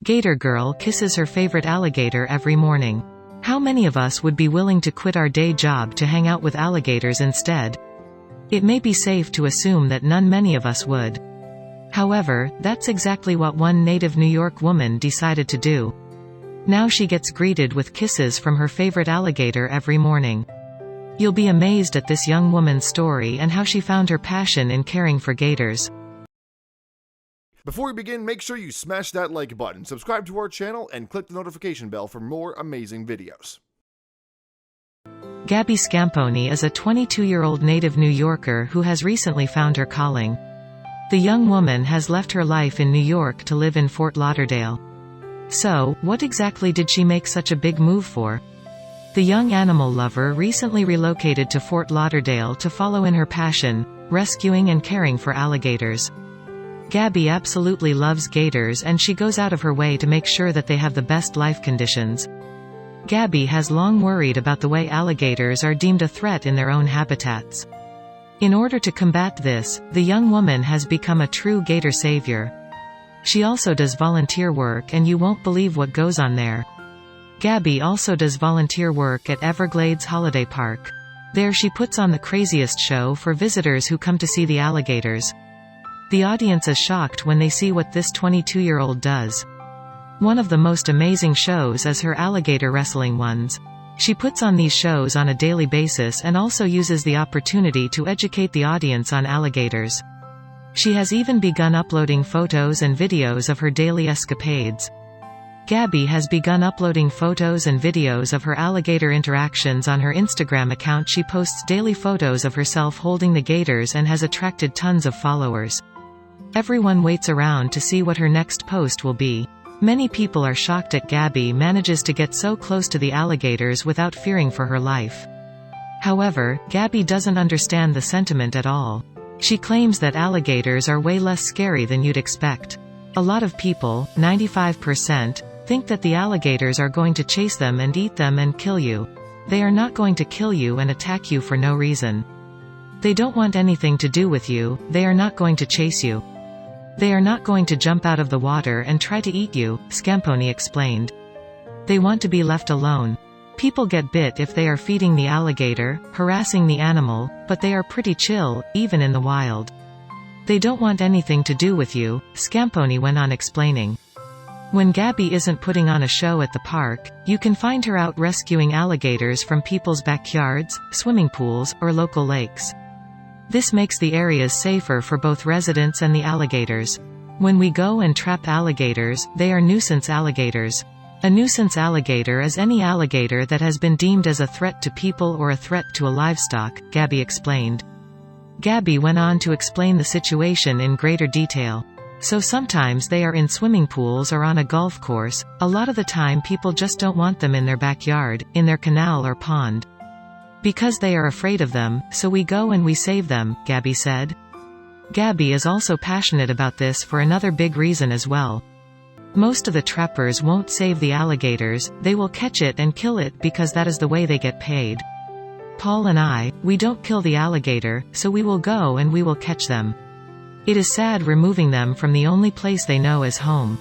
Gator girl kisses her favorite alligator every morning. How many of us would be willing to quit our day job to hang out with alligators instead? It may be safe to assume that many of us would. However, that's exactly what one native New York woman decided to do. Now she gets greeted with kisses from her favorite alligator every morning. You'll be amazed at this young woman's story and how she found her passion in caring for gators. Before we begin, make sure you smash that like button, subscribe to our channel, and click the notification bell for more amazing videos. Gabby Scamponi is a 22-year-old native New Yorker who has recently found her calling. The young woman has left her life in New York to live in Fort Lauderdale. So, what exactly did she make such a big move for? The young animal lover recently relocated to Fort Lauderdale to follow in her passion, rescuing and caring for alligators. Gabby absolutely loves gators and she goes out of her way to make sure that they have the best life conditions. Gabby has long worried about the way alligators are deemed a threat in their own habitats. In order to combat this, the young woman has become a true gator savior. She also does volunteer work, and you won't believe what goes on there. Gabby also does volunteer work at Everglades Holiday Park. There she puts on the craziest show for visitors who come to see the alligators. The audience is shocked when they see what this 22-year-old does. One of the most amazing shows is her alligator wrestling ones. She puts on these shows on a daily basis and also uses the opportunity to educate the audience on alligators. She has even begun uploading photos and videos of her daily escapades. Gabby has begun uploading photos and videos of her alligator interactions on her Instagram account. She posts daily photos of herself holding the gators and has attracted tons of followers. Everyone waits around to see what her next post will be. Many people are shocked that Gabby manages to get so close to the alligators without fearing for her life. However, Gabby doesn't understand the sentiment at all. She claims that alligators are way less scary than you'd expect. A lot of people, 95%, think that the alligators are going to chase them and eat them and kill you. They are not going to kill you and attack you for no reason. They don't want anything to do with you, they are not going to chase you. They are not going to jump out of the water and try to eat you, Scamponi explained. They want to be left alone. People get bit if they are feeding the alligator, harassing the animal, but they are pretty chill, even in the wild. They don't want anything to do with you, Scamponi went on explaining. When Gabby isn't putting on a show at the park, you can find her out rescuing alligators from people's backyards, swimming pools, or local lakes. This makes the areas safer for both residents and the alligators. When we go and trap alligators, they are nuisance alligators. A nuisance alligator is any alligator that has been deemed as a threat to people or a threat to a livestock, Gabby explained. Gabby went on to explain the situation in greater detail. So sometimes they are in swimming pools or on a golf course. A lot of the time people just don't want them in their backyard, in their canal or pond. Because they are afraid of them, so we go and we save them, Gabby said. Gabby is also passionate about this for another big reason as well. Most of the trappers won't save the alligators, they will catch it and kill it because that is the way they get paid. Paul and we don't kill the alligator, so we will go and we will catch them. It is sad removing them from the only place they know as home.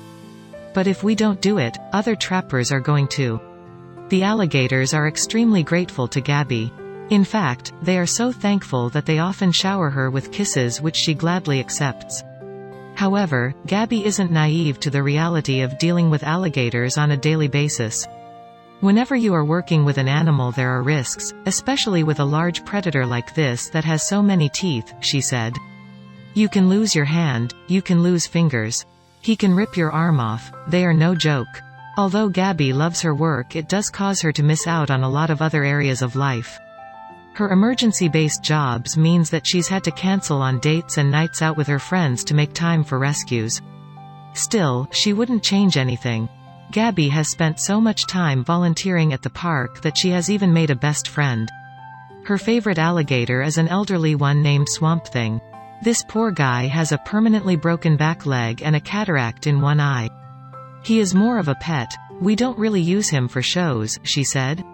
But if we don't do it, other trappers are going to. The alligators are extremely grateful to Gabby. In fact, they are so thankful that they often shower her with kisses which she gladly accepts. However, Gabby isn't naive to the reality of dealing with alligators on a daily basis. Whenever you are working with an animal there are risks, especially with a large predator like this that has so many teeth, she said. You can lose your hand, you can lose fingers. He can rip your arm off, they are no joke. Although Gabby loves her work, it does cause her to miss out on a lot of other areas of life. Her emergency-based jobs means that she's had to cancel on dates and nights out with her friends to make time for rescues. Still, she wouldn't change anything. Gabby has spent so much time volunteering at the park that she has even made a best friend. Her favorite alligator is an elderly one named Swamp Thing. This poor guy has a permanently broken back leg and a cataract in one eye. He is more of a pet. We don't really use him for shows, she said.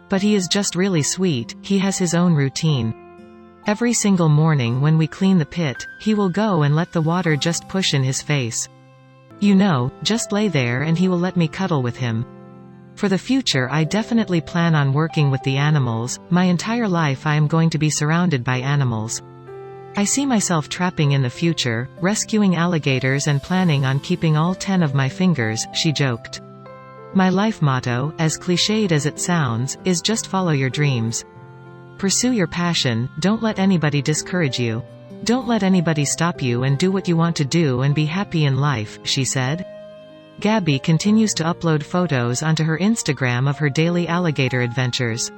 But he is just really sweet, he has his own routine. Every single morning when we clean the pit, he will go and let the water just push in his face. You know, just lay there and he will let me cuddle with him. For the future I definitely plan on working with the animals. My entire life I am going to be surrounded by animals. I see myself trapping in the future, rescuing alligators and planning on keeping all 10 of my fingers, she joked. My life motto, as cliched as it sounds, is just follow your dreams. Pursue your passion, don't let anybody discourage you. Don't let anybody stop you and do what you want to do and be happy in life, she said. Gabby continues to upload photos onto her Instagram of her daily alligator adventures.